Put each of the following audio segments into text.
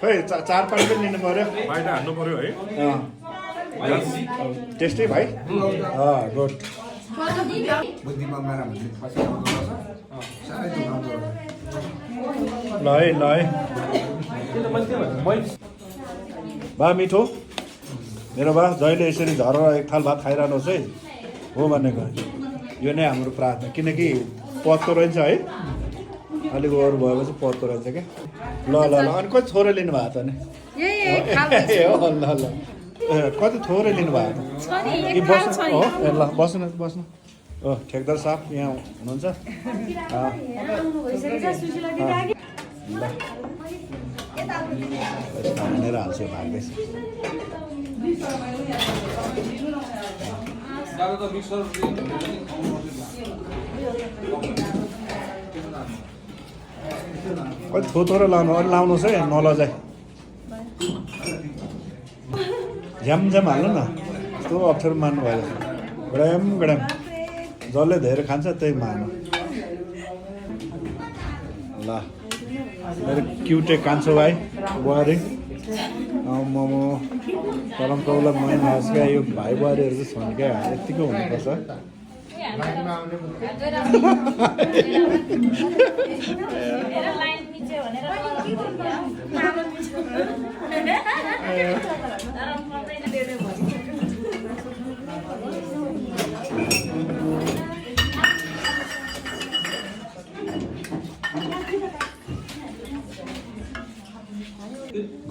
खै 4-5 पनि लिनु पर्यो बाहिर हान्नु पर्यो है टेस्टी भाइ गुड ल है बा मिठो मेरो बा जहिले यसरी झरेर एक थाल भात खाइरहनुहोस् है हो भनेको यो नै हाम्रो प्रार्थना किनकि पत्तो रहेछ है अलिक अरू भएपछि पत्तो रहेछ क्या ल अनि कति थोरै लिनु भएको त नि ल कति थोरै लिनु भएको त बस्नु हो ल बस्नु ठेकदार साहब यहाँ हुनुहुन्छ हानेर हाल्छु भाग्दैछ कति थोरै लाउनु अलिक लाउनुहोस् है नलजाइ झ्याम हाल्नु न यस्तो अप्ठ्यारो मान्नु भएर गडम जसले धेरै खान्छ त्यही मानु ल मेरो क्युटे कान्छो भाइ बुहारी मोमो परम कौला महिना होस् क्या यो भाइ बुहारीहरू चाहिँ छन् क्या यत्तिको हुनुपर्छ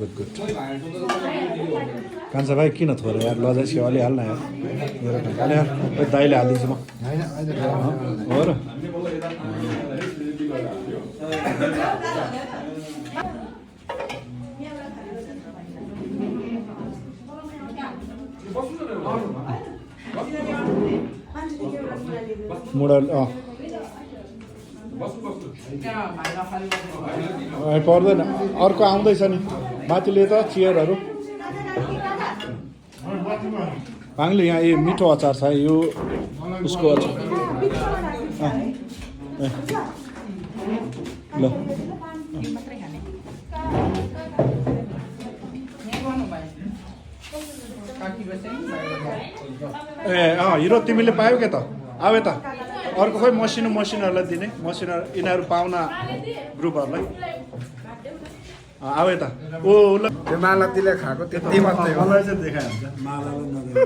गुड कान्छा भाइ किन थोरै यार लजाइसी अलि हाल्न यार मेरो खाने यार दाइले हालिदिन्छु म हो र मुडल पर्दैन अर्को आउँदैछ नि माथिले त चियरहरू पाङ्ले यहाँ यो मिठो अचार छ यो उसको अचार ल हिरो तिमीले पायौ क्या त आऊ त अर्को खोइ मसिनोहरूलाई दिने मसिनो यिनीहरू पाहुना ग्रुपहरूलाई आऊ त ओ ल त्यो माला तिले खाएको त्यति मात्रै हो मलाई चाहिँ देखाइहाल्छ मालालाई नदेखाइ